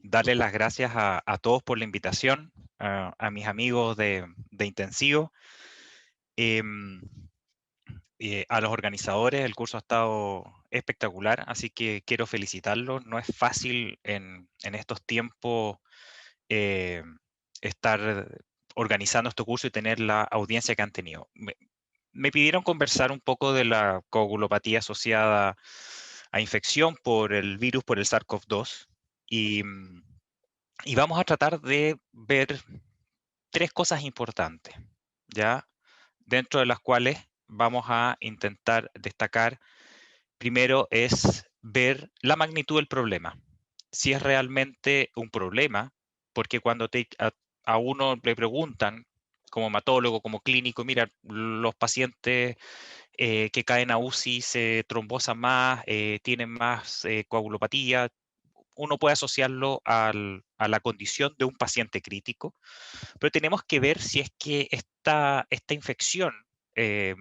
darle las gracias a todos por la invitación, a mis amigos de Intensivo, em, a los organizadores. El curso ha estado espectacular, así que quiero felicitarlos. No es fácil en estos tiempos eh, estar organizando este curso y tener la audiencia que han tenido. Me pidieron conversar un poco de la coagulopatía asociada a infección por el virus, por el SARS-CoV-2, y, y vamos a tratar de ver tres cosas importantes, ¿ya? Dentro de las cuales vamos a intentar destacar. Primero es ver la magnitud del problema, si es realmente un problema, porque cuando a uno le preguntan, como hematólogo, como clínico, mira, los pacientes que caen a UCI se trombosan más, tienen más coagulopatía, uno puede asociarlo a la condición de un paciente crítico, pero tenemos que ver si es que esta infección eh,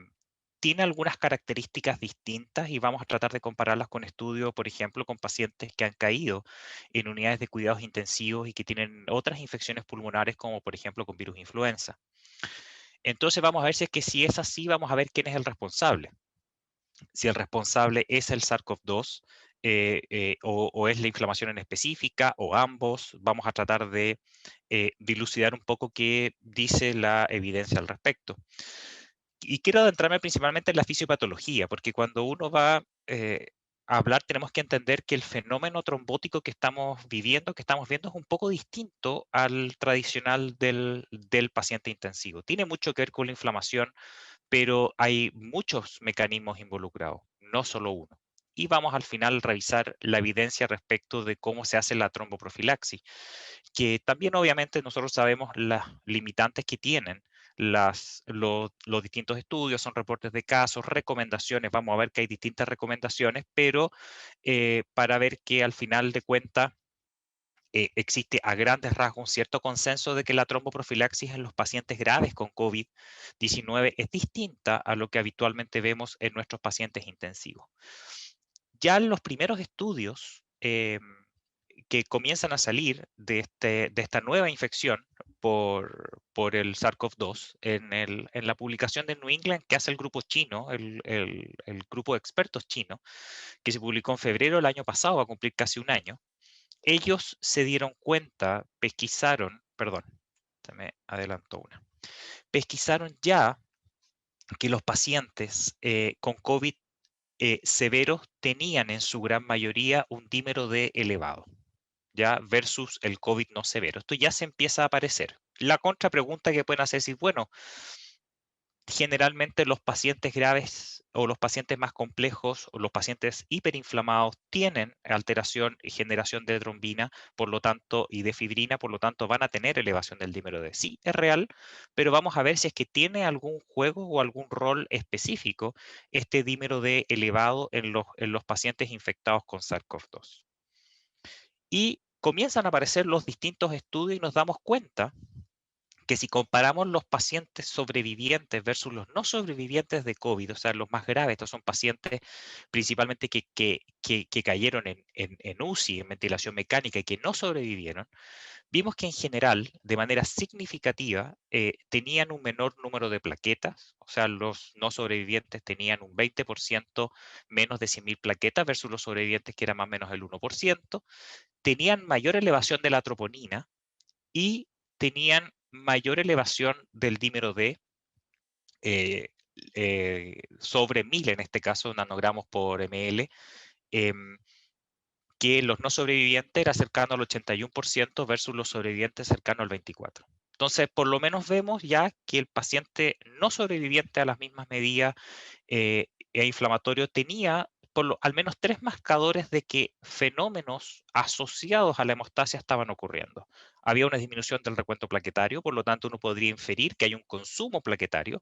tiene algunas características distintas y vamos a tratar de compararlas con estudios, por ejemplo, con pacientes que han caído en unidades de cuidados intensivos y que tienen otras infecciones pulmonares, como por ejemplo con virus influenza. Entonces vamos a ver si es que si es así, vamos a ver quién es el responsable. Si el responsable es el SARS-CoV-2 o es la inflamación en específica o ambos. Vamos a tratar de dilucidar un poco qué dice la evidencia al respecto. Y quiero adentrarme principalmente en la fisiopatología, porque cuando uno va a hablar, tenemos que entender que el fenómeno trombótico que estamos viviendo, que estamos viendo, es un poco distinto al tradicional del paciente intensivo. Tiene mucho que ver con la inflamación, pero hay muchos mecanismos involucrados, no solo uno. Y vamos al final a revisar la evidencia respecto de cómo se hace la tromboprofilaxis, que también obviamente nosotros sabemos las limitantes que tienen los distintos estudios, son reportes de casos, recomendaciones. Vamos a ver que hay distintas recomendaciones, pero para ver que al final de cuentas existe a grandes rasgos un cierto consenso de que la tromboprofilaxis en los pacientes graves con COVID-19 es distinta a lo que habitualmente vemos en nuestros pacientes intensivos. Ya en los primeros estudios que comienzan a salir de esta nueva infección por el SARS-CoV-2 en la publicación de New England que hace el grupo chino, el grupo de expertos chino, que se publicó en febrero del año pasado, va a cumplir casi un año. Ellos se dieron cuenta, pesquisaron, perdón, se me adelantó una, pesquisaron ya que los pacientes con COVID severos tenían en su gran mayoría un dímero D elevado, ya versus el COVID no severo. Esto ya se empieza a aparecer. La contrapregunta que pueden hacer es, bueno, generalmente los pacientes graves o los pacientes más complejos o los pacientes hiperinflamados tienen alteración y generación de trombina, por lo tanto, y de fibrina, por lo tanto, van a tener elevación del dímero D. Sí, es real, pero vamos a ver si es que tiene algún juego o algún rol específico este dímero D elevado en los pacientes infectados con SARS-CoV-2. Y comienzan a aparecer los distintos estudios y nos damos cuenta que si comparamos los pacientes sobrevivientes versus los no sobrevivientes de COVID, o sea, los más graves, estos son pacientes principalmente que cayeron en UCI, en ventilación mecánica, y que no sobrevivieron, vimos que en general, de manera significativa, tenían un menor número de plaquetas, o sea, los no sobrevivientes tenían un 20% menos de 100.000 plaquetas versus los sobrevivientes que era más o menos el 1%, tenían mayor elevación de la troponina y tenían mayor elevación del dímero D eh, sobre 1000, en este caso, nanogramos por ml, em, que los no sobrevivientes era cercano al 81% versus los sobrevivientes cercano al 24%. Entonces, por lo menos vemos ya que el paciente no sobreviviente a las mismas medidas inflamatorio tenía al menos tres marcadores de que fenómenos asociados a la hemostasia estaban ocurriendo. Había una disminución del recuento plaquetario, por lo tanto uno podría inferir que hay un consumo plaquetario,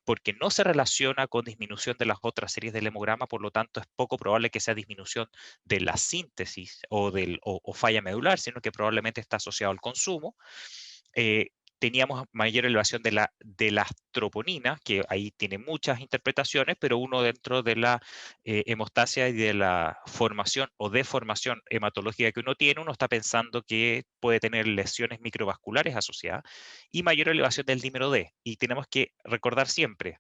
porque no se relaciona con disminución de las otras series del hemograma, por lo tanto es poco probable que sea disminución de la síntesis o falla medular, sino que probablemente está asociado al consumo. teníamos mayor elevación de las troponinas, que ahí tiene muchas interpretaciones, pero uno dentro de la hemostasia y de la formación o deformación hematológica que uno tiene, uno está pensando que puede tener lesiones microvasculares asociadas y mayor elevación del dímero D. Y tenemos que recordar siempre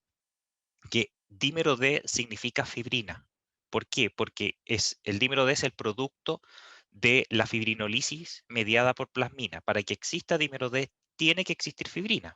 que dímero D significa fibrina. ¿Por qué? Porque el dímero D es el producto de la fibrinolisis mediada por plasmina. Para que exista dímero D, tiene que existir fibrina,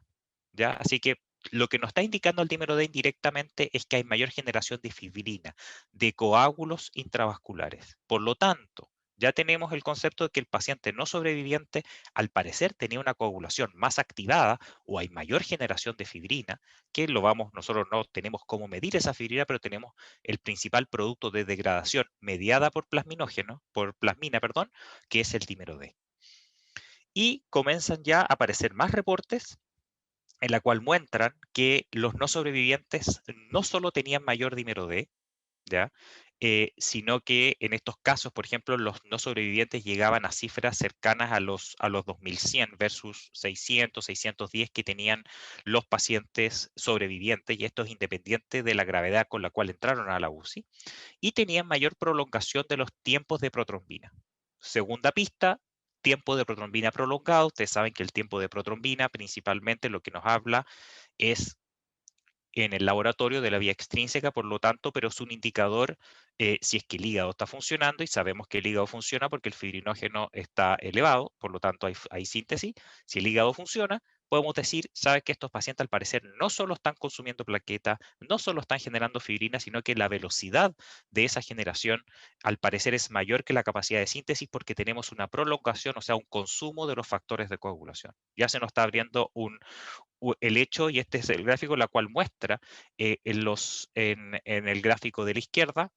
¿ya? Así que lo que nos está indicando el dímero D indirectamente es que hay mayor generación de fibrina, de coágulos intravasculares. Por lo tanto, ya tenemos el concepto de que el paciente no sobreviviente, al parecer, tenía una coagulación más activada o hay mayor generación de fibrina, que nosotros no tenemos cómo medir esa fibrina, pero tenemos el principal producto de degradación mediada por plasmina, perdón, que es el dímero D. Y comienzan ya a aparecer más reportes en la cual muestran que los no sobrevivientes no solo tenían mayor dímero D, ¿ya? Sino que en estos casos, por ejemplo, los no sobrevivientes llegaban a cifras cercanas a los 2100 versus 600, 610 que tenían los pacientes sobrevivientes, y esto es independiente de la gravedad con la cual entraron a la UCI, y tenían mayor prolongación de los tiempos de protrombina. Segunda pista, tiempo de protrombina prolongado. Ustedes saben que el tiempo de protrombina principalmente lo que nos habla es en el laboratorio de la vía extrínseca, por lo tanto, pero es un indicador si es que el hígado está funcionando, y sabemos que el hígado funciona porque el fibrinógeno está elevado, por lo tanto hay síntesis. Si el hígado funciona, podemos decir, sabes que estos pacientes al parecer no solo están consumiendo plaqueta, no solo están generando fibrina, sino que la velocidad de esa generación al parecer es mayor que la capacidad de síntesis porque tenemos una prolongación, o sea, un consumo de los factores de coagulación. Ya se nos está abriendo el hecho, y este es el gráfico, la cual muestra en el gráfico de la izquierda,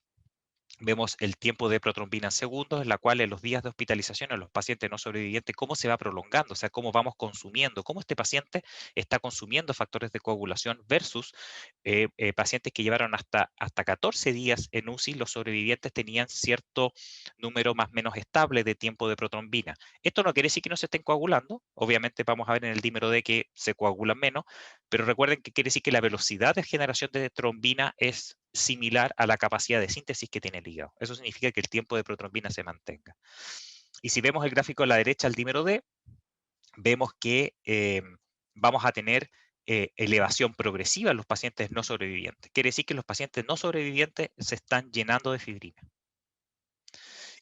vemos el tiempo de protrombina en segundos, en la cual en los días de hospitalización en los pacientes no sobrevivientes, cómo se va prolongando, o sea, cómo vamos consumiendo, cómo este paciente está consumiendo factores de coagulación versus pacientes que llevaron hasta 14 días en UCI. Los sobrevivientes tenían cierto número más o menos estable de tiempo de protrombina. Esto no quiere decir que no se estén coagulando, obviamente vamos a ver en el dímero D que se coagulan menos, pero recuerden que quiere decir que la velocidad de generación de trombina es similar a la capacidad de síntesis que tiene el hígado. Eso significa que el tiempo de protrombina se mantenga. Y si vemos el gráfico a la derecha, el dímero D, vemos que vamos a tener elevación progresiva en los pacientes no sobrevivientes. Quiere decir que los pacientes no sobrevivientes se están llenando de fibrina.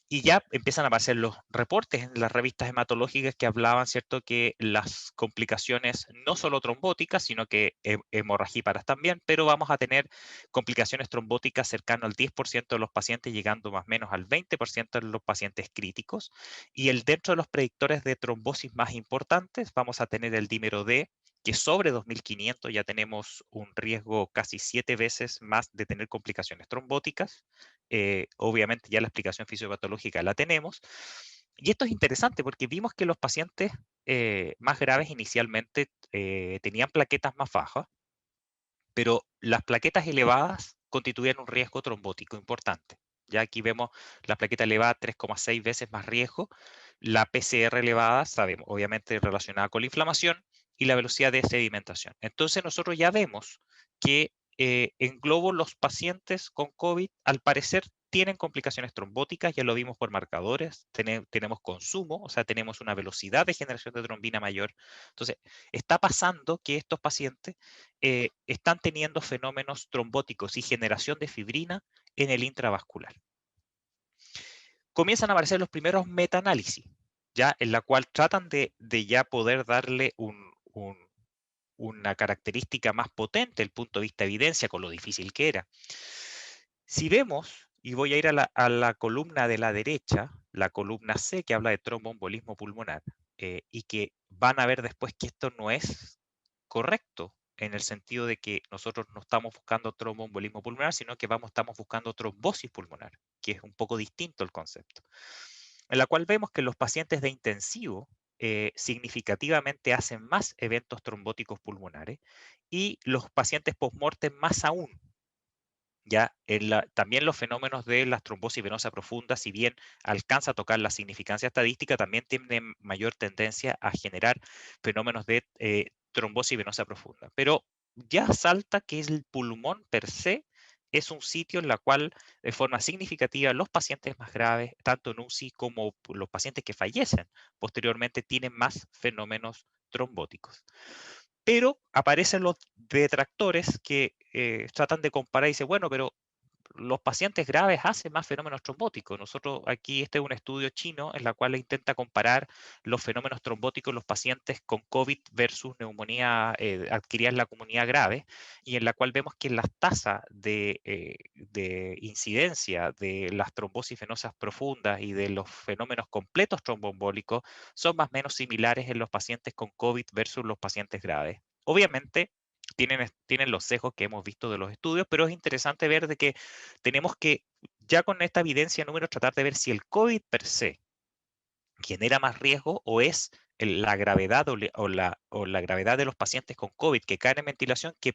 Y ya empiezan a aparecer los reportes en las revistas hematológicas que hablaban, ¿cierto?, que las complicaciones no solo trombóticas, sino que hemorragíparas también, pero vamos a tener complicaciones trombóticas cercano al 10% de los pacientes, llegando más o menos al 20% de los pacientes críticos. Y dentro de los predictores de trombosis más importantes, vamos a tener el dímero D, que sobre 2500 ya tenemos un riesgo casi 7 veces más de tener complicaciones trombóticas. Obviamente ya la explicación fisiopatológica la tenemos. Y esto es interesante porque vimos que los pacientes más graves inicialmente tenían plaquetas más bajas, pero las plaquetas elevadas constituían un riesgo trombótico importante. Ya aquí vemos la plaqueta elevada 3,6 veces más riesgo, la PCR elevada, sabemos, obviamente relacionada con la inflamación, y la velocidad de sedimentación. Entonces nosotros ya vemos que en globo los pacientes con COVID al parecer tienen complicaciones trombóticas, ya lo vimos por marcadores, tenemos consumo, o sea, tenemos una velocidad de generación de trombina mayor. Entonces, está pasando que estos pacientes están teniendo fenómenos trombóticos y generación de fibrina en el intravascular. Comienzan a aparecer los primeros metaanálisis, ya en la cual tratan de ya poder darle una característica más potente desde el punto de vista de evidencia, con lo difícil que era. Si vemos, y voy a ir a la columna de la derecha, la columna C, que habla de tromboembolismo pulmonar, y que van a ver después que esto no es correcto, en el sentido de que nosotros no estamos buscando tromboembolismo pulmonar, sino que estamos buscando trombosis pulmonar, que es un poco distinto el concepto, en la cual vemos que los pacientes de intensivo significativamente hacen más eventos trombóticos pulmonares, y los pacientes post-mortem más aún. Ya, también los fenómenos de la trombosis venosa profunda, si bien alcanza a tocar la significancia estadística, también tienen mayor tendencia a generar fenómenos de trombosis venosa profunda. Pero ya salta que el pulmón per se es un sitio en la cual de forma significativa los pacientes más graves, tanto en UCI como los pacientes que fallecen posteriormente, tienen más fenómenos trombóticos. Pero aparecen los detractores que tratan de comparar y dicen, bueno, pero los pacientes graves hacen más fenómenos trombóticos. Nosotros aquí, este es un estudio chino en la cual intenta comparar los fenómenos trombóticos en los pacientes con COVID versus neumonía adquirida en la comunidad grave, y en la cual vemos que las tasas de incidencia de las trombosis venosas profundas y de los fenómenos completos tromboembólicos son más o menos similares en los pacientes con COVID versus los pacientes graves. Obviamente, tienen los sesgos que hemos visto de los estudios, pero es interesante ver de que tenemos que, ya con esta evidencia número, tratar de ver si el COVID per se genera más riesgo o es la gravedad o la gravedad de los pacientes con COVID que caen en ventilación, que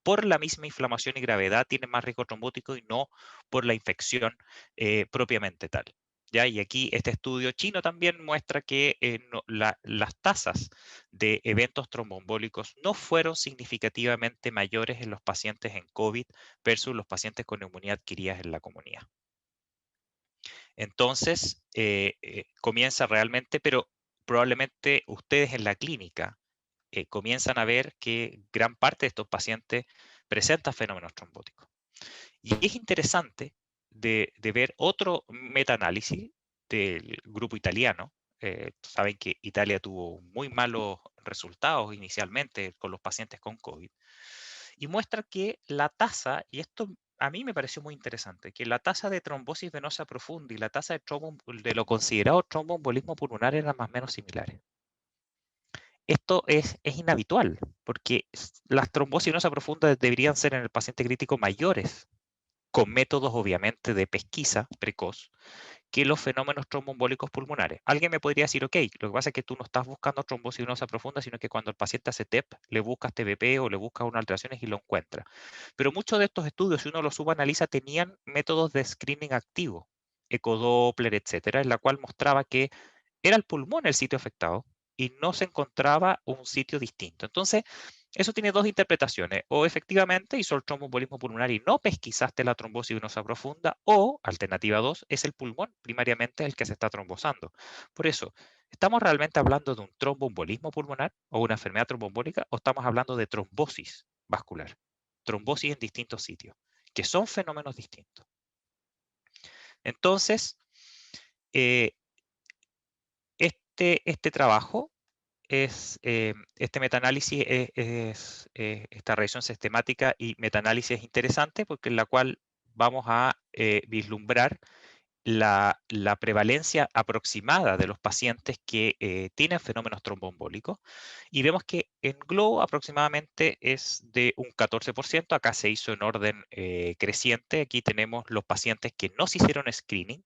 por la misma inflamación y gravedad tienen más riesgo trombótico y no por la infección propiamente tal. ¿Ya? Y aquí este estudio chino también muestra que las tasas de eventos tromboembólicos no fueron significativamente mayores en los pacientes en COVID versus los pacientes con neumonía adquiridas en la comunidad. Entonces, comienza realmente, pero probablemente ustedes en la clínica comienzan a ver que gran parte de estos pacientes presentan fenómenos trombóticos. Y es interesante de ver otro metaanálisis del grupo italiano. Saben que Italia tuvo muy malos resultados inicialmente con los pacientes con COVID, y muestra que la tasa, y esto a mí me pareció muy interesante, que la tasa de trombosis venosa profunda y la tasa de lo considerado tromboembolismo pulmonar eran más o menos similares. Esto es inhabitual, porque las trombosis venosa profunda deberían ser en el paciente crítico mayores, con métodos obviamente de pesquisa precoz, que los fenómenos tromboembólicos pulmonares. Alguien me podría decir, ok, lo que pasa es que tú no estás buscando trombosis venosa profunda, sino que cuando el paciente hace TEP, le buscas TBP o le buscas unas alteraciones y lo encuentra. Pero muchos de estos estudios, si uno los subanaliza, tenían métodos de screening activo, ecodoppler, etcétera, en la cual mostraba que era el pulmón el sitio afectado y no se encontraba un sitio distinto. Entonces, eso tiene dos interpretaciones. O efectivamente hizo el tromboembolismo pulmonar y no pesquisaste la trombosis venosa profunda, o, alternativa 2, es el pulmón primariamente el que se está trombosando. Por eso, ¿estamos realmente hablando de un tromboembolismo pulmonar o una enfermedad tromboembólica, o estamos hablando de trombosis vascular? Trombosis en distintos sitios, que son fenómenos distintos. Entonces, eh, este trabajo este metaanálisis esta revisión sistemática y metaanálisis es interesante porque en la cual vamos a vislumbrar la prevalencia aproximada de los pacientes que tienen fenómenos tromboembólicos, y vemos que en globo aproximadamente es de un 14%. Acá se hizo en orden creciente. Aquí tenemos los pacientes que no se hicieron screening,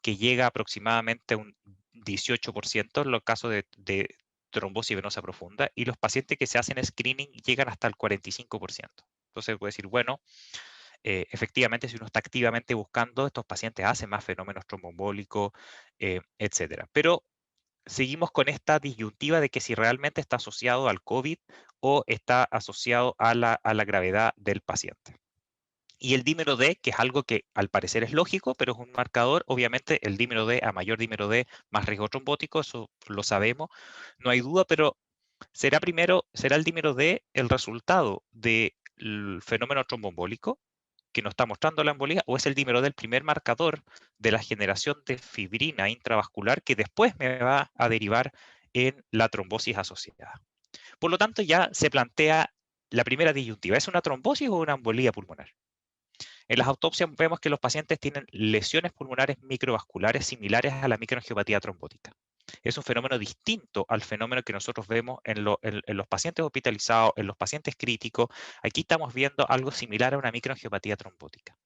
que llega aproximadamente a un 18% en los casos de trombosis venosa profunda, y los pacientes que se hacen screening llegan hasta el 45%. Entonces puede decir, bueno, efectivamente, si uno está activamente buscando, estos pacientes hacen más fenómenos tromboembólicos, etcétera. Pero seguimos con esta disyuntiva de que si realmente está asociado al COVID o está asociado a la gravedad del paciente. Y el dímero D, que es algo que al parecer es lógico, pero es un marcador. Obviamente el dímero D, a mayor dímero D, más riesgo trombótico, eso lo sabemos, no hay duda, pero será el dímero D el resultado del fenómeno tromboembólico que nos está mostrando la embolía, o es el dímero D el primer marcador de la generación de fibrina intravascular que después me va a derivar en la trombosis asociada. Por lo tanto, ya se plantea la primera disyuntiva: ¿es una trombosis o una embolía pulmonar? En las autopsias vemos que los pacientes tienen lesiones pulmonares microvasculares similares a la microangiopatía trombótica. Es un fenómeno distinto al fenómeno que nosotros vemos en los pacientes hospitalizados, en los pacientes críticos. Aquí estamos viendo algo similar a una microangiopatía trombótica.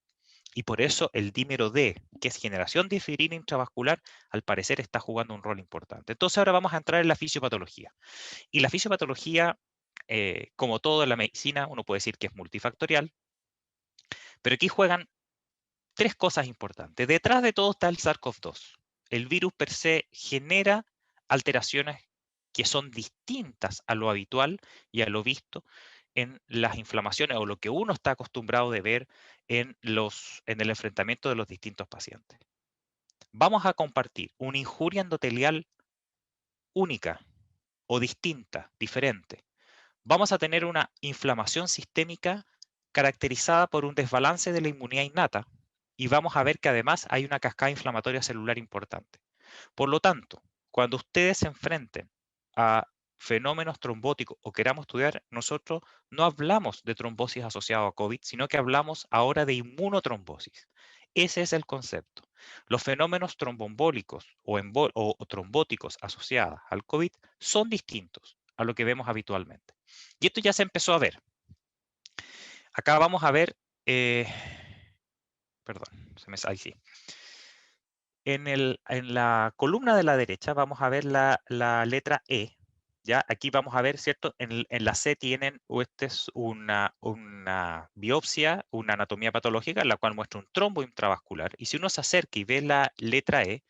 Y por eso el dímero D, que es generación de fibrina intravascular, al parecer está jugando un rol importante. Entonces ahora vamos a entrar en la fisiopatología. Y la fisiopatología, como todo en la medicina, uno puede decir que es multifactorial, Pero aquí juegan tres cosas importantes. Detrás de todo está el SARS-CoV-2. El virus per se genera alteraciones que son distintas a lo habitual y a lo visto en las inflamaciones o lo que uno está acostumbrado de ver en el enfrentamiento de los distintos pacientes. Vamos a compartir una injuria endotelial única o distinta, diferente. Vamos a tener una inflamación sistémica caracterizada por un desbalance de la inmunidad innata y vamos a ver que además hay una cascada inflamatoria celular importante. Por lo tanto, cuando ustedes se enfrenten a fenómenos trombóticos o queramos estudiar, nosotros no hablamos de trombosis asociada a COVID, sino que hablamos ahora de inmunotrombosis. Ese es el concepto. Los fenómenos tromboembólicos o trombóticos asociados al COVID son distintos a lo que vemos habitualmente. Y esto ya se empezó a ver. Acá vamos a ver, perdón, ahí sí. En la columna de la derecha vamos a ver la letra E. ¿Ya? Aquí vamos a ver, ¿cierto? En la C tienen, esta es una biopsia, una anatomía patológica, la cual muestra un trombo intravascular. Y si uno se acerca y ve la letra E,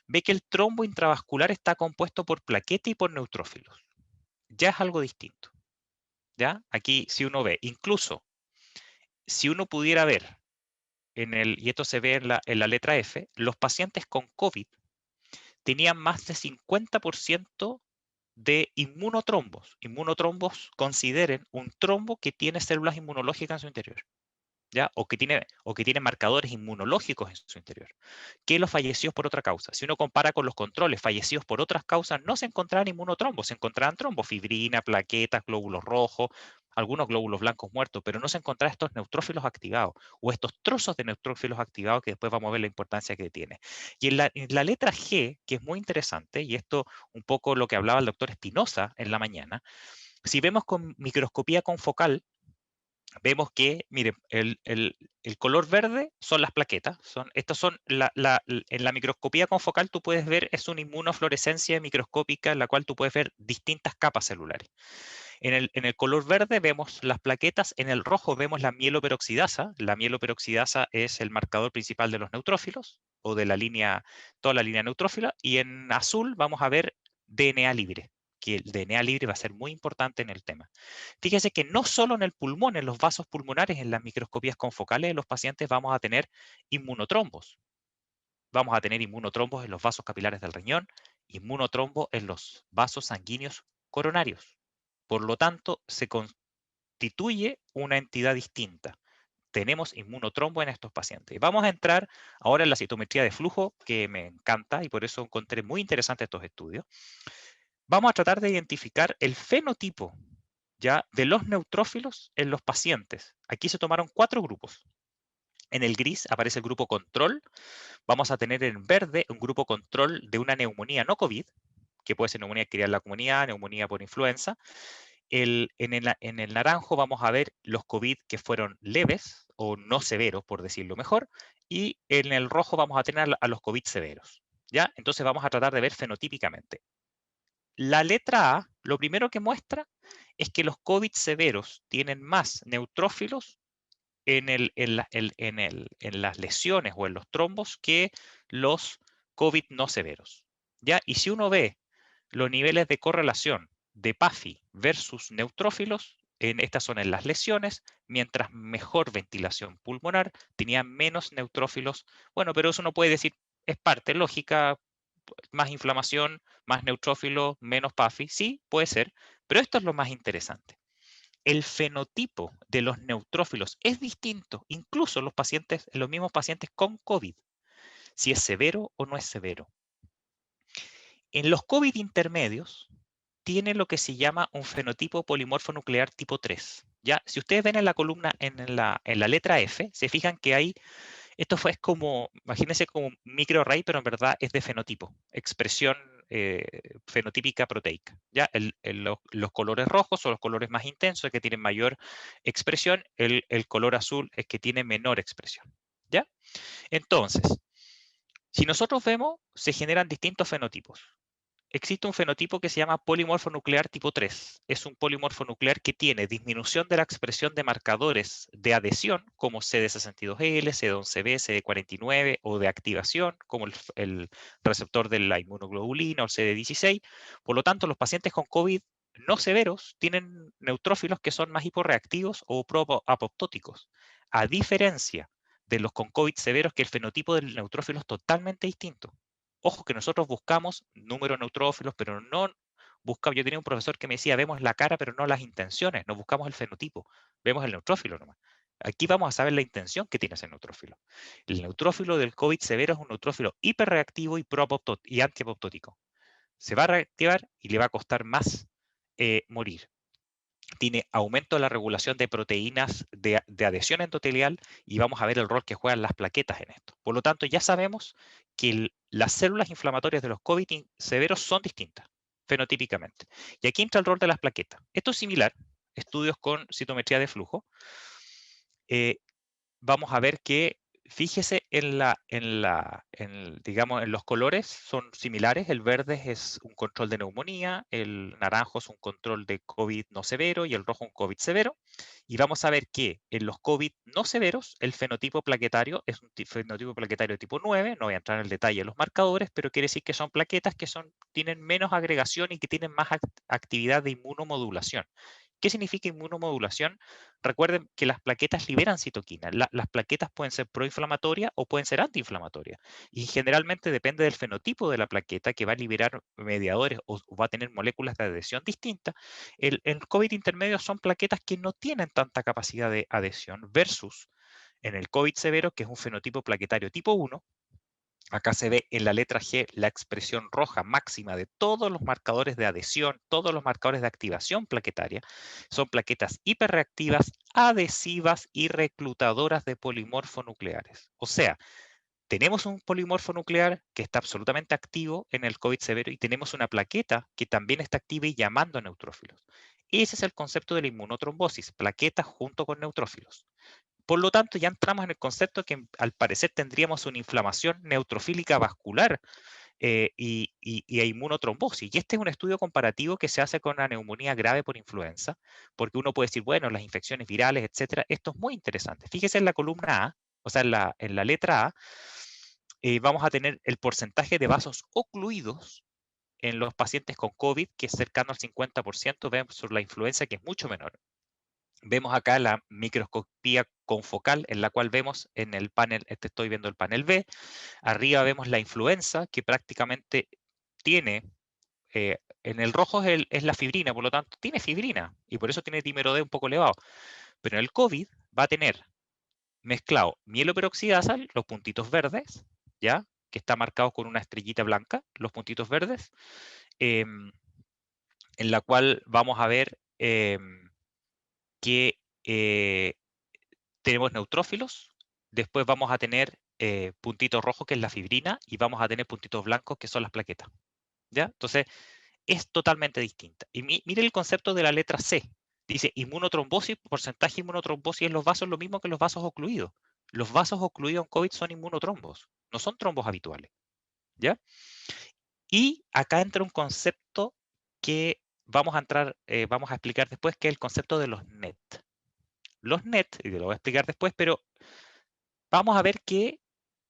ve que el trombo intravascular está compuesto por plaqueta y por neutrófilos. Ya es algo distinto. ¿Ya? Aquí, si uno ve, incluso, si uno pudiera ver, y esto se ve en la letra F, los pacientes con COVID tenían más de 50% de inmunotrombos. Inmunotrombos, consideren un trombo que tiene células inmunológicas en su interior, ¿ya? O que tiene marcadores inmunológicos en su interior, que los fallecidos por otra causa. Si uno compara con los controles fallecidos por otras causas, no se encontraban inmunotrombos, se encontraban trombofibrina, plaquetas, glóbulos rojos, algunos glóbulos blancos muertos, pero no se encontraban estos neutrófilos activados o estos trozos de neutrófilos activados que después vamos a ver la importancia que tiene. Y en la letra G, que es muy interesante, y esto un poco lo que hablaba el doctor Espinosa en la mañana, si vemos con microscopía confocal, vemos que, miren, el color verde son las plaquetas. Estos son en la microscopía confocal tú puedes ver, es una inmunofluorescencia microscópica en la cual tú puedes ver distintas capas celulares. En el color verde vemos las plaquetas, en el rojo vemos la mieloperoxidasa. La mieloperoxidasa es el marcador principal de los neutrófilos o de toda la línea neutrófila, y en azul vamos a ver DNA libre, que el DNA libre va a ser muy importante en el tema. Fíjese que no solo en el pulmón, en los vasos pulmonares, en las microscopías confocales de los pacientes vamos a tener inmunotrombos. Vamos a tener inmunotrombos en los vasos capilares del riñón, inmunotrombos en los vasos sanguíneos coronarios. Por lo tanto, se constituye una entidad distinta. Tenemos inmunotrombo en estos pacientes. Vamos a entrar ahora en la citometría de flujo, que me encanta y por eso encontré muy interesantes estos estudios. Vamos a tratar de identificar el fenotipo ya de los neutrófilos en los pacientes. Aquí se tomaron 4 grupos. En el gris aparece el grupo control. Vamos a tener en verde un grupo control de una neumonía no COVID, que puede ser neumonía adquirida en la comunidad, neumonía por influenza. En el naranjo vamos a ver los COVID que fueron leves o no severos, por decirlo mejor, y en el rojo vamos a tener a los COVID severos. ¿Ya? Entonces vamos a tratar de ver fenotípicamente. La letra A, lo primero que muestra es que los COVID severos tienen más neutrófilos en las lesiones o en los trombos que los COVID no severos. ¿Ya? Y si uno ve los niveles de correlación de PAFI versus neutrófilos, estas son en las lesiones, mientras mejor ventilación pulmonar, tenían menos neutrófilos. Bueno, pero eso uno puede decir, es parte lógica, más inflamación, más neutrófilo, menos PAFI, sí, puede ser, pero esto es lo más interesante. El fenotipo de los neutrófilos es distinto, incluso en los mismos pacientes con COVID, si es severo o no es severo. En los COVID intermedios, tiene lo que se llama un fenotipo polimorfo nuclear tipo 3. ¿Ya? Si ustedes ven en la columna, en la letra F, se fijan que hay, esto fue como, imagínense como un microarray, pero en verdad es de fenotipo, expresión fenotípica proteica. ¿Ya? Los colores rojos son los colores más intensos, que tienen mayor expresión, el color azul es que tiene menor expresión. ¿Ya? Entonces, si nosotros vemos, se generan distintos fenotipos. existe un fenotipo que se llama polimorfo nuclear tipo 3. Es un polimorfo nuclear que tiene disminución de la expresión de marcadores de adhesión, como CD62L, CD11B, CD49, o de activación, como el receptor de la inmunoglobulina o el CD16. Por lo tanto, los pacientes con COVID no severos tienen neutrófilos que son más hiporreactivos o proapoptóticos, a diferencia de los con COVID severos, que el fenotipo del neutrófilo es totalmente distinto. Ojo que nosotros buscamos números neutrófilos, pero no buscamos. Yo tenía un profesor que me decía, vemos la cara, pero no las intenciones, no buscamos el fenotipo, vemos el neutrófilo nomás. Aquí vamos a saber la intención que tiene ese neutrófilo. El neutrófilo del COVID severo es un neutrófilo hiperreactivo y antiapoptótico. Se va a reactivar y le va a costar más morir. Tiene aumento de la regulación de proteínas de adhesión endotelial y vamos a ver el rol que juegan las plaquetas en esto. Por lo tanto, ya sabemos que las células inflamatorias de los COVID severos son distintas, fenotípicamente. Y aquí entra el rol de las plaquetas. Esto es similar, estudios con citometría de flujo. Vamos a ver que, fíjese digamos, en los colores son similares. El verde es un control de neumonía, el naranjo es un control de COVID no severo y el rojo un COVID severo. Y vamos a ver que en los COVID no severos, el fenotipo plaquetario es un fenotipo plaquetario tipo 9. No voy a entrar en el detalle de los marcadores, pero quiere decir que son plaquetas que tienen menos agregación y que tienen más actividad de inmunomodulación. ¿Qué significa inmunomodulación? Recuerden que las plaquetas liberan citoquinas. Las plaquetas pueden ser proinflamatorias o pueden ser antiinflamatorias. Y generalmente depende del fenotipo de la plaqueta, que va a liberar mediadores o va a tener moléculas de adhesión distintas. El COVID intermedio son plaquetas que no tienen tanta capacidad de adhesión versus en el COVID severo, que es un fenotipo plaquetario tipo 1. Acá se ve en la letra G la expresión roja máxima de todos los marcadores de adhesión, todos los marcadores de activación plaquetaria. Son plaquetas hiperreactivas, adhesivas y reclutadoras de polimorfo nucleares. O sea, tenemos un polimorfo nuclear que está absolutamente activo en el COVID severo y tenemos una plaqueta que también está activa y llamando a neutrófilos. Ese es el concepto de la inmunotrombosis, plaquetas junto con neutrófilos. Por lo tanto, ya entramos en el concepto que al parecer tendríamos una inflamación neutrofílica vascular y inmunotrombosis. Y este es un estudio comparativo que se hace con la neumonía grave por influenza, porque uno puede decir, bueno, las infecciones virales, etcétera. Esto es muy interesante. Fíjese en la columna A, o sea, en la letra A, vamos a tener el porcentaje de vasos ocluidos en los pacientes con COVID, que es cercano al 50%, versus la influenza, que es mucho menor. Vemos acá la microscopía confocal, en la cual vemos en el panel, estoy viendo el panel B, arriba vemos la influenza, que prácticamente tiene, en el rojo es la fibrina, por lo tanto tiene fibrina, y por eso tiene dímero D un poco elevado. Pero en el COVID va a tener mezclado mieloperoxidasa, los puntitos verdes, ¿ya? Que está marcado con una estrellita blanca, los puntitos verdes, en la cual vamos a ver que tenemos neutrófilos, después vamos a tener puntitos rojos, que es la fibrina, y vamos a tener puntitos blancos, que son las plaquetas. ¿Ya? Entonces, es totalmente distinta. Y mire el concepto de la letra C. Dice inmunotrombosis, porcentaje de inmunotrombosis en los vasos, lo mismo que los vasos ocluidos. Los vasos ocluidos en COVID son inmunotrombos, no son trombos habituales. ¿Ya? Y acá entra un concepto que vamos a explicar después, que es el concepto de los NET. Los NET, y te lo voy a explicar después, pero vamos a ver que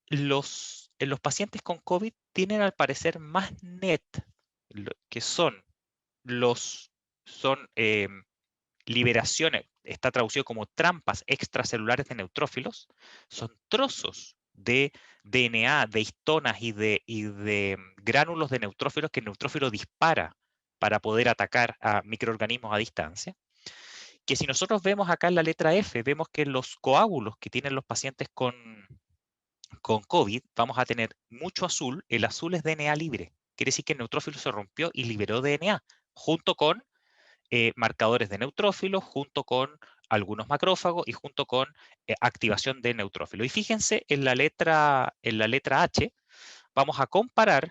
en los pacientes con COVID tienen al parecer más NET, que son liberaciones, está traducido como trampas extracelulares de neutrófilos, son trozos de DNA, de histonas y de gránulos de neutrófilos que el neutrófilo dispara para poder atacar a microorganismos a distancia. Que si nosotros vemos acá en la letra F, vemos que los coágulos que tienen los pacientes con COVID, vamos a tener mucho azul. El azul es DNA libre. Quiere decir que el neutrófilo se rompió y liberó DNA, junto con marcadores de neutrófilos, junto con algunos macrófagos y junto con activación de neutrófilo. Y fíjense en la letra H, vamos a comparar.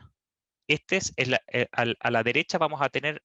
A la derecha vamos a tener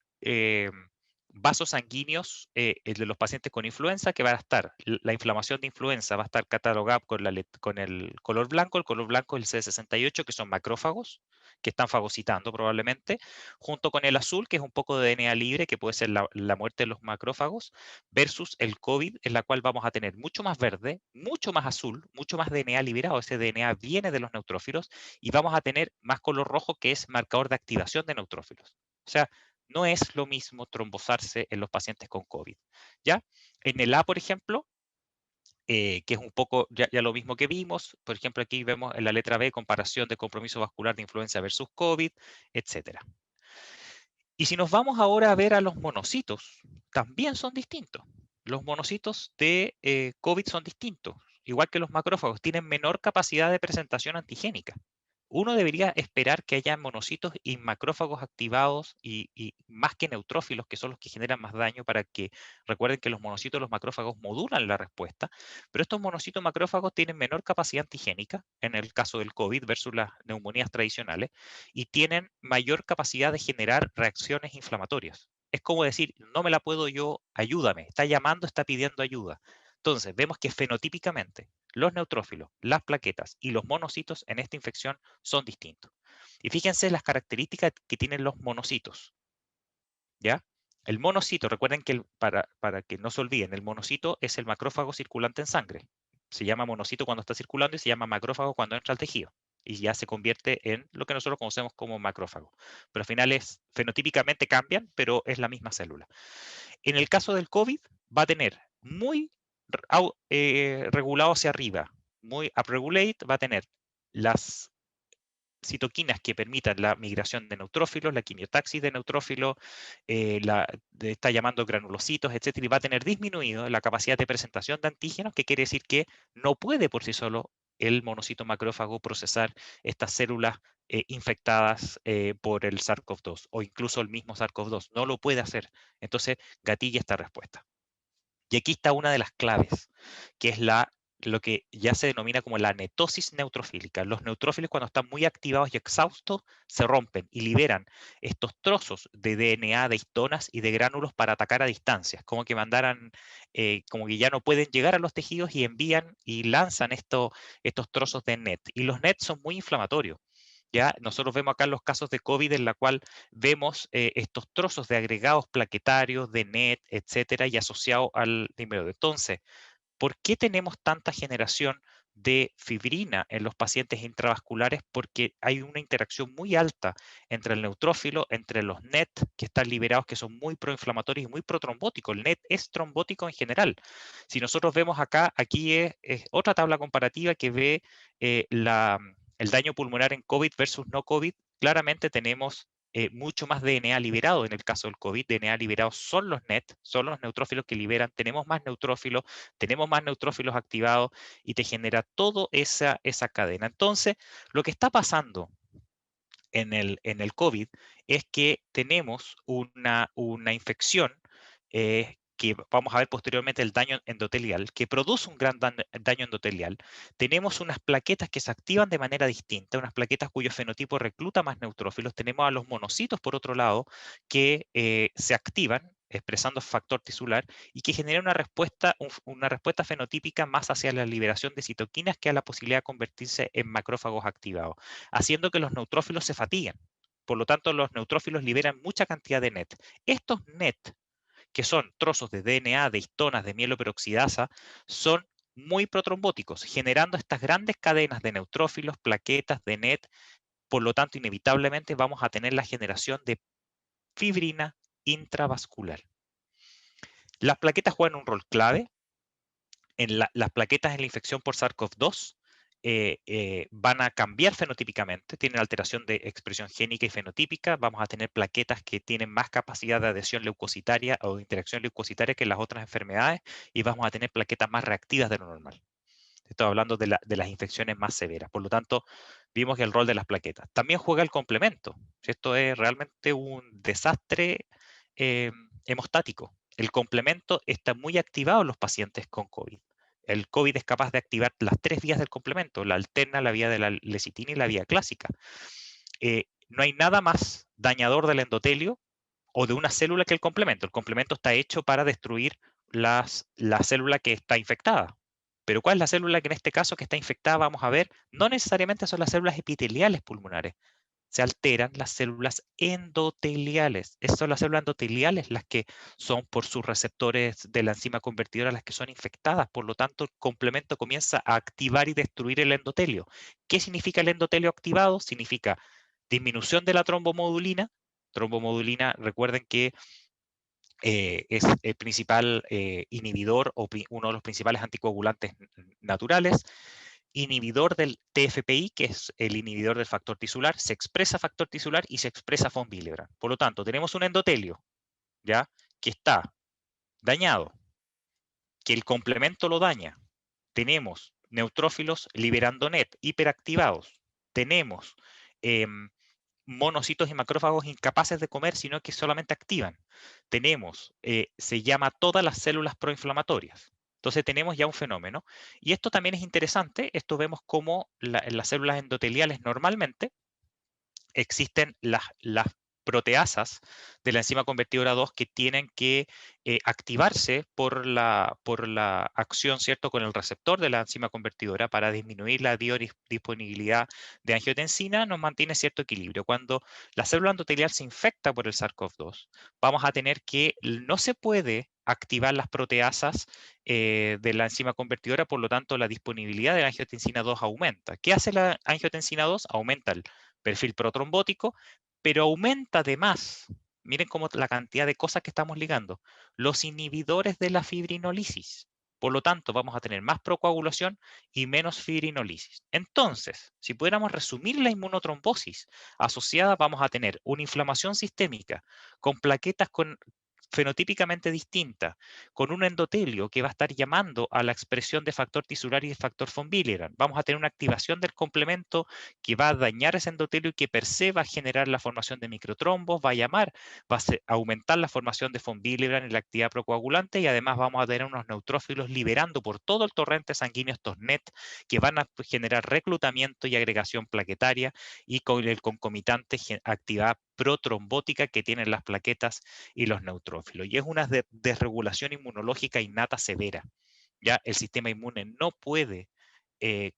vasos sanguíneos de los pacientes con influenza, que va a estar, la inflamación de influenza va a estar catalogada con el color blanco. El color blanco es el CD68, que son macrófagos, que están fagocitando probablemente, junto con el azul, que es un poco de DNA libre, que puede ser la muerte de los macrófagos, versus el COVID, en la cual vamos a tener mucho más verde, mucho más azul, mucho más DNA liberado. Ese DNA viene de los neutrófilos, y vamos a tener más color rojo, que es marcador de activación de neutrófilos. O sea, no es lo mismo trombosarse en los pacientes con COVID, ¿ya? En el A, por ejemplo, que es un poco ya lo mismo que vimos. Por ejemplo, aquí vemos en la letra B, comparación de compromiso vascular de influenza versus COVID, etcétera. Y si nos vamos ahora a ver a los monocitos, también son distintos. Los monocitos de COVID son distintos, igual que los macrófagos, tienen menor capacidad de presentación antigénica. Uno debería esperar que haya monocitos y macrófagos activados y más que neutrófilos, que son los que generan más daño, para que recuerden que los monocitos y los macrófagos modulan la respuesta, pero estos monocitos macrófagos tienen menor capacidad antigénica en el caso del COVID versus las neumonías tradicionales, y tienen mayor capacidad de generar reacciones inflamatorias. Es como decir, no me la puedo yo, ayúdame, está llamando, está pidiendo ayuda. Entonces, vemos que fenotípicamente los neutrófilos, las plaquetas y los monocitos en esta infección son distintos. Y fíjense las características que tienen los monocitos, ¿ya? El monocito, recuerden que para que no se olviden, el monocito es el macrófago circulante en sangre. Se llama monocito cuando está circulando y se llama macrófago cuando entra al tejido. Y ya se convierte en lo que nosotros conocemos como macrófago. Pero al final fenotípicamente cambian, pero es la misma célula. En el caso del COVID, va a tener muy regulado hacia arriba, muy upregulate, va a tener las citoquinas que permitan la migración de neutrófilos, la quimiotaxis de neutrófilos, está llamando granulocitos, etcétera, y va a tener disminuido la capacidad de presentación de antígenos, que quiere decir que no puede por sí solo el monocito macrófago procesar estas células infectadas por el SARS-CoV-2 o incluso el mismo SARS-CoV-2. No lo puede hacer. Entonces, gatilla esta respuesta. Y aquí está una de las claves, que es lo que ya se denomina como la netosis neutrofílica. Los neutrófilos, cuando están muy activados y exhaustos, se rompen y liberan estos trozos de DNA, de histonas y de gránulos para atacar a distancias, como que como que ya no pueden llegar a los tejidos, y envían y lanzan estos trozos de NET. Y los NET son muy inflamatorios. ¿Ya? Nosotros vemos acá los casos de COVID, en la cual vemos estos trozos de agregados plaquetarios, de NET, etcétera, y asociados al dímero. Entonces, ¿por qué tenemos tanta generación de fibrina en los pacientes intravasculares? Porque hay una interacción muy alta entre el neutrófilo, entre los NET que están liberados, que son muy proinflamatorios y muy protrombóticos. El NET es trombótico en general. Si nosotros vemos acá, aquí es otra tabla comparativa que ve el daño pulmonar en COVID versus no COVID. Claramente tenemos mucho más DNA liberado en el caso del COVID. DNA liberado son los NET, son los neutrófilos que liberan. Tenemos más neutrófilos activados, y te genera toda esa cadena. Entonces, lo que está pasando en el COVID es que tenemos una infección, que vamos a ver posteriormente, el daño endotelial, que produce un gran daño endotelial. Tenemos unas plaquetas que se activan de manera distinta, unas plaquetas cuyo fenotipo recluta más neutrófilos. Tenemos a los monocitos, por otro lado, que se activan expresando factor tisular, y que genera una respuesta fenotípica más hacia la liberación de citoquinas que a la posibilidad de convertirse en macrófagos activados, haciendo que los neutrófilos se fatiguen. Por lo tanto, los neutrófilos liberan mucha cantidad de NET. Estos NET, que son trozos de DNA, de histonas, de mieloperoxidasa, son muy protrombóticos, generando estas grandes cadenas de neutrófilos, plaquetas, de NET. Por lo tanto, inevitablemente vamos a tener la generación de fibrina intravascular. Las plaquetas juegan un rol clave. Las plaquetas en la infección por SARS-CoV-2 van a cambiar fenotípicamente, tienen alteración de expresión génica y fenotípica. Vamos a tener plaquetas que tienen más capacidad de adhesión leucocitaria o de interacción leucocitaria que las otras enfermedades, y vamos a tener plaquetas más reactivas de lo normal. Estoy hablando de las infecciones más severas. Por lo tanto, vimos que el rol de las plaquetas. También juega el complemento. Esto es realmente un desastre eh, hemostático. El complemento está muy activado en los pacientes con COVID. El COVID es capaz de activar las tres vías del complemento: la alterna, la vía de la lecitina y la vía clásica. No hay nada más dañador del endotelio o de una célula que el complemento. El complemento está hecho para destruir la célula que está infectada. Pero ¿cuál es la célula que en este caso que está infectada? Vamos a ver, no necesariamente son las células epiteliales pulmonares, se alteran las células endoteliales. Estas son las células endoteliales las que son por sus receptores de la enzima convertidora las que son infectadas. Por lo tanto, el complemento comienza a activar y destruir el endotelio. ¿Qué significa el endotelio activado? Significa disminución de la trombomodulina. Trombomodulina, recuerden que es el principal inhibidor o uno de los principales anticoagulantes naturales, inhibidor del TFPI, que es el inhibidor del factor tisular, se expresa factor tisular y se expresa von Willebrand. Por lo tanto, tenemos un endotelio, ¿ya? Que está dañado, que el complemento lo daña. Tenemos neutrófilos liberando NET, hiperactivados. Tenemos monocitos y macrófagos incapaces de comer, sino que solamente activan. Tenemos, se llama todas las células proinflamatorias. Entonces tenemos ya un fenómeno. Y esto también es interesante. Esto vemos cómo en las células endoteliales normalmente existen las proteasas de la enzima convertidora 2 que tienen que activarse por la acción, ¿cierto?, con el receptor de la enzima convertidora para disminuir la biodisponibilidad de angiotensina, nos mantiene cierto equilibrio. Cuando la célula endotelial se infecta por el SARS-CoV-2, vamos a tener que no se puede activar las proteasas de la enzima convertidora, por lo tanto la disponibilidad de la angiotensina 2 aumenta. ¿Qué hace la angiotensina 2? Aumenta el perfil protrombótico, pero aumenta además, miren cómo la cantidad de cosas que estamos ligando, los inhibidores de la fibrinolisis. Por lo tanto, vamos a tener más procoagulación y menos fibrinolisis. Entonces, si pudiéramos resumir la inmunotrombosis asociada, vamos a tener una inflamación sistémica con plaquetas fenotípicamente distinta, con un endotelio que va a estar llamando a la expresión de factor tisular y de factor von Willebrand. Vamos a tener una activación del complemento que va a dañar ese endotelio y que per se va a generar la formación de microtrombos, va a aumentar la formación de von Willebrand y la actividad procoagulante, y además vamos a tener unos neutrófilos liberando por todo el torrente sanguíneo estos NET que van a generar reclutamiento y agregación plaquetaria y con el concomitante actividad protrombótica que tienen las plaquetas y los neutrófilos. Y es una desregulación inmunológica innata severa. Ya el sistema inmune no puede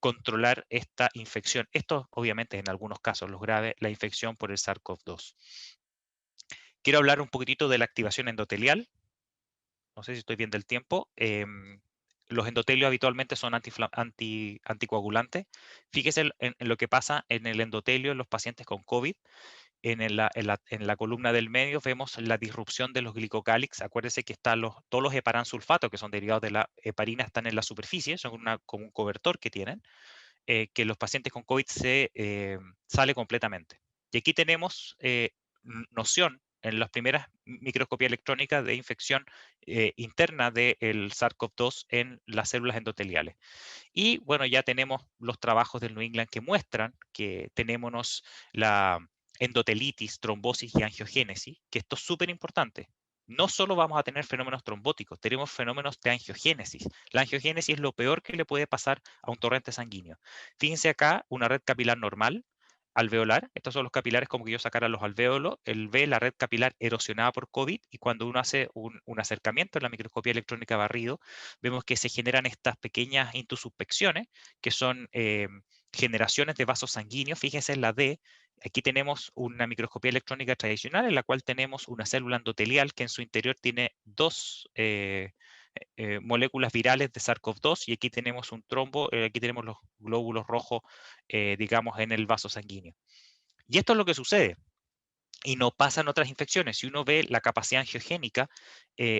controlar esta infección. Esto obviamente en algunos casos, los graves, la infección por el SARS-CoV-2. Quiero hablar un poquitito de la activación endotelial. No sé si estoy bien del tiempo. Los endotelios habitualmente son anticoagulantes. Fíjese en lo que pasa en el endotelio en los pacientes con COVID. En la columna del medio vemos la disrupción de los glicocálix. Acuérdense que están todos los heparansulfatos, que son derivados de la heparina, están en la superficie, son como un cobertor que tienen, que los pacientes con COVID sale completamente. Y aquí tenemos noción en las primeras microscopías electrónicas de infección interna del SARS-CoV-2 en las células endoteliales. Y bueno, ya tenemos los trabajos del New England que muestran que tenemos la endotelitis, trombosis y angiogénesis, que esto es súper importante. No solo vamos a tener fenómenos trombóticos, tenemos fenómenos de angiogénesis. La angiogénesis es lo peor que le puede pasar a un torrente sanguíneo. Fíjense acá, una red capilar normal, alveolar. Estos son los capilares como que yo sacara los alvéolos. Él ve la red capilar erosionada por COVID y cuando uno hace un acercamiento en la microscopía electrónica barrido, vemos que se generan estas pequeñas intususpecciones que son generaciones de vasos sanguíneos. Fíjense en la D. Aquí tenemos una microscopía electrónica tradicional en la cual tenemos una célula endotelial que en su interior tiene dos moléculas virales de SARS-CoV-2 y aquí tenemos un trombo, aquí tenemos los glóbulos rojos, digamos, en el vaso sanguíneo. Y esto es lo que sucede. Y no pasa en otras infecciones. Si uno ve la capacidad angiogénica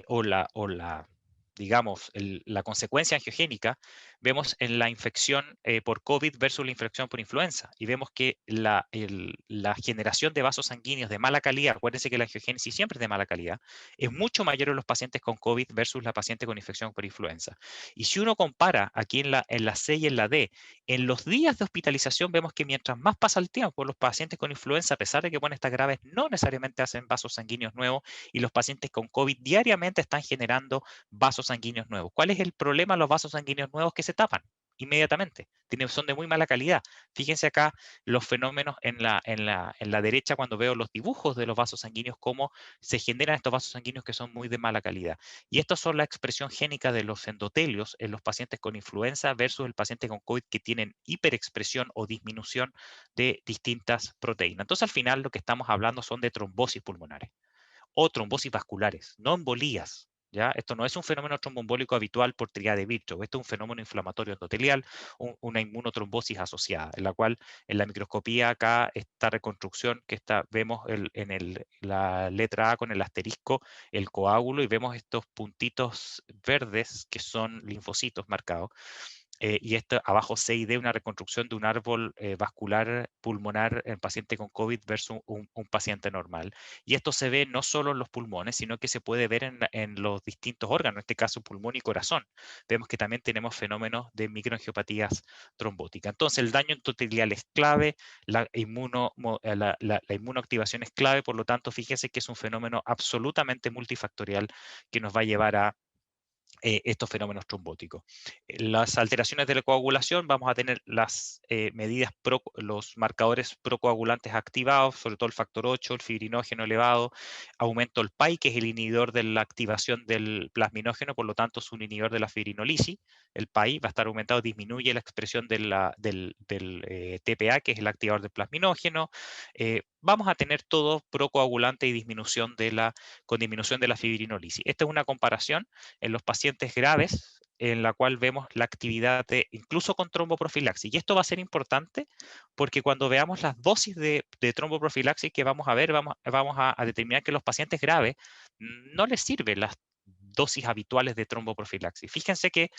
o la digamos, la consecuencia angiogénica, vemos en la infección por COVID versus la infección por influenza. Y vemos que la generación de vasos sanguíneos de mala calidad, acuérdense que la angiogénesis siempre es de mala calidad, es mucho mayor en los pacientes con COVID versus la paciente con infección por influenza. Y si uno compara aquí en la C y en la D, en los días de hospitalización vemos que mientras más pasa el tiempo, los pacientes con influenza, a pesar de que pueden estar graves, no necesariamente hacen vasos sanguíneos nuevos y los pacientes con COVID diariamente están generando vasos sanguíneos nuevos. ¿Cuál es el problema de los vasos sanguíneos nuevos? Que se tapan inmediatamente. Son de muy mala calidad. Fíjense acá los fenómenos en la derecha cuando veo los dibujos de los vasos sanguíneos, cómo se generan estos vasos sanguíneos que son muy de mala calidad. Y estos son la expresión génica de los endotelios en los pacientes con influenza versus el paciente con COVID que tienen hiperexpresión o disminución de distintas proteínas. Entonces, al final, lo que estamos hablando son de trombosis pulmonares o trombosis vasculares, no embolías. ¿Ya? Esto no es un fenómeno tromboembólico habitual por triada de Virchow, esto es un fenómeno inflamatorio endotelial, una inmunotrombosis asociada, en la cual en la microscopía acá, esta reconstrucción que vemos la letra A con el asterisco, el coágulo, y vemos estos puntitos verdes que son linfocitos marcados. Y esto abajo C y D, una reconstrucción de un árbol vascular pulmonar en paciente con COVID versus un paciente normal. Y esto se ve no solo en los pulmones, sino que se puede ver en los distintos órganos, en este caso pulmón y corazón. Vemos que también tenemos fenómenos de microangiopatías trombóticas. Entonces, el daño endotelial es clave, la inmunoactivación es clave, por lo tanto, fíjese que es un fenómeno absolutamente multifactorial que nos va a llevar a estos fenómenos trombóticos. Las alteraciones de la coagulación, vamos a tener las los marcadores procoagulantes activados, sobre todo el factor 8, el fibrinógeno elevado, aumento del PAI, que es el inhibidor de la activación del plasminógeno, por lo tanto es un inhibidor de la fibrinolisis. El PAI va a estar aumentado, disminuye la expresión del TPA, que es el activador del plasminógeno. Vamos a tener todo procoagulante y con disminución de la fibrinolisis. Esta es una comparación en los pacientes graves, en la cual vemos la actividad incluso con tromboprofilaxis. Y esto va a ser importante porque cuando veamos las dosis de tromboprofilaxis que vamos a ver, vamos a determinar que los pacientes graves no les sirven las dosis habituales de tromboprofilaxis. Fíjense que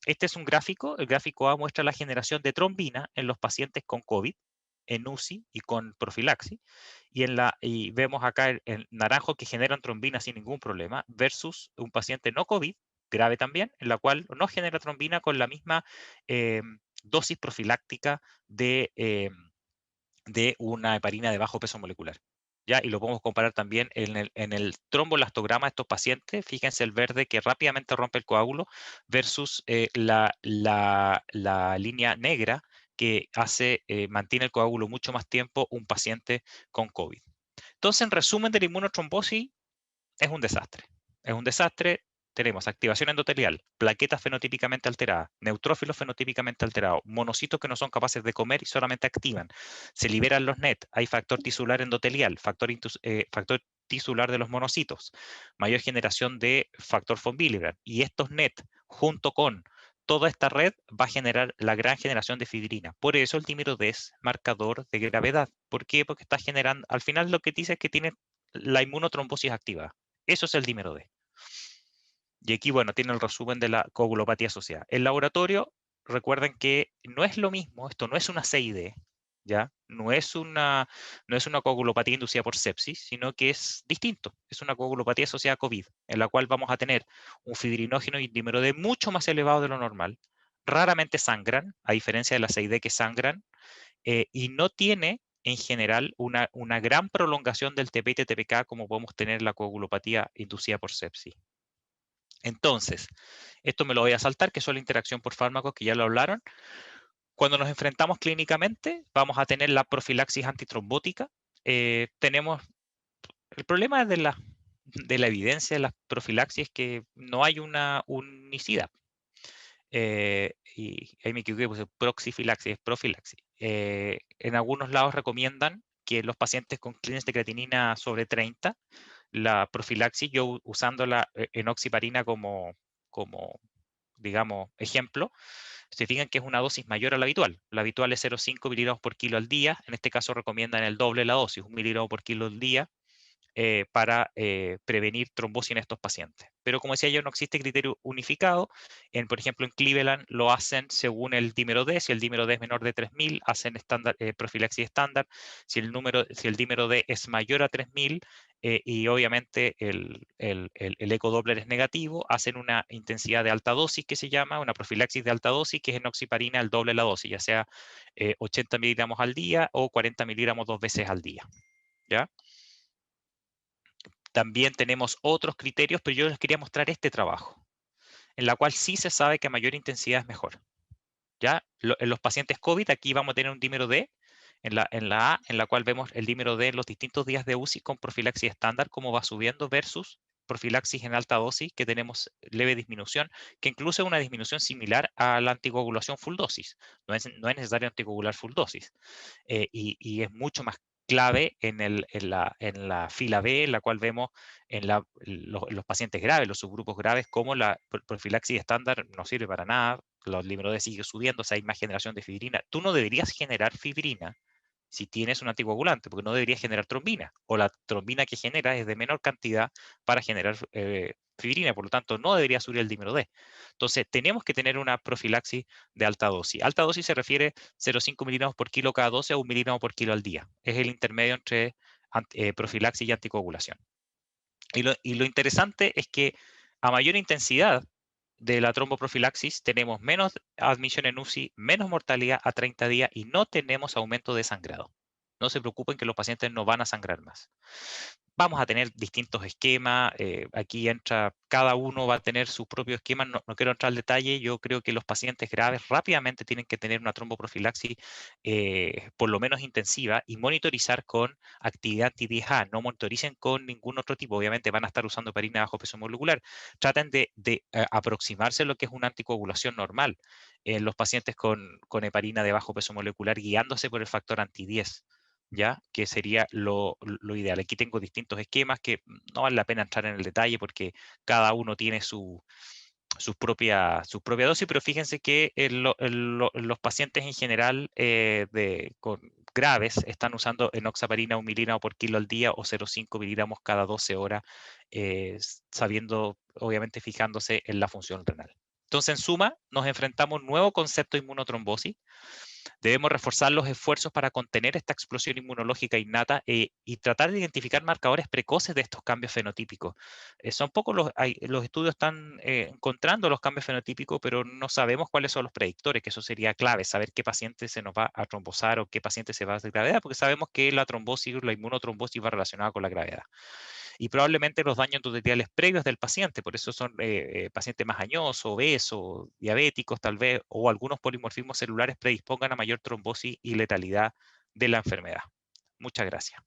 este es un gráfico, el gráfico A muestra la generación de trombina en los pacientes con COVID, en UCI y con profilaxis, y vemos acá el naranjo que generan trombina sin ningún problema, versus un paciente no COVID, grave también, en la cual no genera trombina con la misma dosis profiláctica de una heparina de bajo peso molecular. ¿Ya? Y lo podemos comparar también en el trombolastograma de estos pacientes. Fíjense el verde que rápidamente rompe el coágulo versus la línea negra que mantiene el coágulo mucho más tiempo un paciente con COVID. Entonces, en resumen de la inmunotrombosis, es un desastre. Es un desastre. Tenemos activación endotelial, plaquetas fenotípicamente alteradas, neutrófilos fenotípicamente alterados, monocitos que no son capaces de comer y solamente activan. Se liberan los NET, hay factor tisular endotelial, factor tisular de los monocitos, mayor generación de factor von Willebrand. Y estos NET, junto con toda esta red, va a generar la gran generación de fibrina. Por eso el dímero D es marcador de gravedad. ¿Por qué? Porque está generando, al final lo que dice es que tiene la inmunotrombosis activa. Eso es el dímero D. Y aquí, bueno, tiene el resumen de la coagulopatía asociada. El laboratorio, recuerden que no es lo mismo, esto no es una CID, ¿ya? No es una coagulopatía inducida por sepsis, sino que es distinto. Es una coagulopatía asociada a COVID, en la cual vamos a tener un fibrinógeno y un dímero D mucho más elevado de lo normal. Raramente sangran, a diferencia de la CID que sangran, y no tiene en general una gran prolongación del TP y TPK como podemos tener en la coagulopatía inducida por sepsis. Entonces, esto me lo voy a saltar, que es la interacción por fármacos, que ya lo hablaron. Cuando nos enfrentamos clínicamente, vamos a tener la profilaxis antitrombótica. Tenemos el problema de la evidencia de la profilaxis, que no hay una unicidad. Y ahí me equivoqué, pues proxifilaxis, es profilaxis. En algunos lados recomiendan que los pacientes con clínicas de creatinina sobre 30, la profilaxis, yo usando la enoxiparina como, digamos, ejemplo, se fijan que es una dosis mayor a la habitual. La habitual es 0,5 miligramos por kilo al día. En este caso recomiendan el doble de la dosis, 1 miligramo por kilo al día, para prevenir trombosis en estos pacientes. Pero como decía yo, no existe criterio unificado. Por ejemplo, en Cleveland lo hacen según el dímero D. Si el dímero D es menor de 3000, hacen profilaxis estándar. Si el dímero D es mayor a 3000, y obviamente el ecodoppler es negativo, hacen una intensidad de alta dosis que se llama, una profilaxis de alta dosis, que es enoxiparina el doble de la dosis, ya sea 80 miligramos al día o 40 miligramos 2 veces al día. ¿Ya? También tenemos otros criterios, pero yo les quería mostrar este trabajo, en la cual sí se sabe que a mayor intensidad es mejor. ¿ya? En los pacientes COVID, aquí vamos a tener un dímero D en la A, en la cual vemos el dímero D en los distintos días de UCI con profilaxis estándar, cómo va subiendo versus profilaxis en alta dosis, que tenemos leve disminución, que incluso es una disminución similar a la anticoagulación full dosis. No es necesario anticoagular full dosis. Y es mucho más clave en la fila B, en la cual vemos en los pacientes graves, los subgrupos graves, cómo la profilaxis estándar no sirve para nada, los libros D sigue subiendo, o sea, hay más generación de fibrina. Tú no deberías generar fibrina si tienes un anticoagulante, porque no deberías generar trombina, o la trombina que genera es de menor cantidad para generar fibrina, por lo tanto no debería subir el dímero D. Entonces tenemos que tener una profilaxis de alta dosis. Alta dosis se refiere 0,5 miligramos por kilo cada 12 a 1 miligramo por kilo al día. Es el intermedio entre profilaxis y anticoagulación. Y lo interesante es que a mayor intensidad de la tromboprofilaxis tenemos menos admisión en UCI, menos mortalidad a 30 días y no tenemos aumento de sangrado. No se preocupen que los pacientes no van a sangrar más. Vamos a tener distintos esquemas, aquí entra, cada uno va a tener su propio esquema, no quiero entrar al detalle, yo creo que los pacientes graves rápidamente tienen que tener una tromboprofilaxis por lo menos intensiva y monitorizar con actividad anti-10A, no monitoricen con ningún otro tipo, obviamente van a estar usando heparina bajo peso molecular, traten de aproximarse a lo que es una anticoagulación normal en los pacientes con heparina de bajo peso molecular guiándose por el factor anti-10. ¿Ya? Que sería lo ideal. Aquí tengo distintos esquemas que no vale la pena entrar en el detalle porque cada uno tiene su propia dosis, pero fíjense que los pacientes en general con graves están usando enoxaparina 1 miligramo por kilo al día o 0,5 miligramos cada 12 horas, sabiendo, obviamente fijándose en la función renal. Entonces, en suma, nos enfrentamos a un nuevo concepto de inmunotrombosis. Debemos reforzar los esfuerzos para contener esta explosión inmunológica innata y tratar de identificar marcadores precoces de estos cambios fenotípicos. Son pocos los estudios están encontrando los cambios fenotípicos, pero no sabemos cuáles son los predictores, que eso sería clave, saber qué paciente se nos va a trombosar o qué paciente se va a hacer gravedad, porque sabemos que la trombosis, la inmunotrombosis va relacionada con la gravedad y probablemente los daños endoteliales previos del paciente, por eso son pacientes más añosos, obesos, diabéticos tal vez, o algunos polimorfismos celulares predispongan a mayor trombosis y letalidad de la enfermedad. Muchas gracias.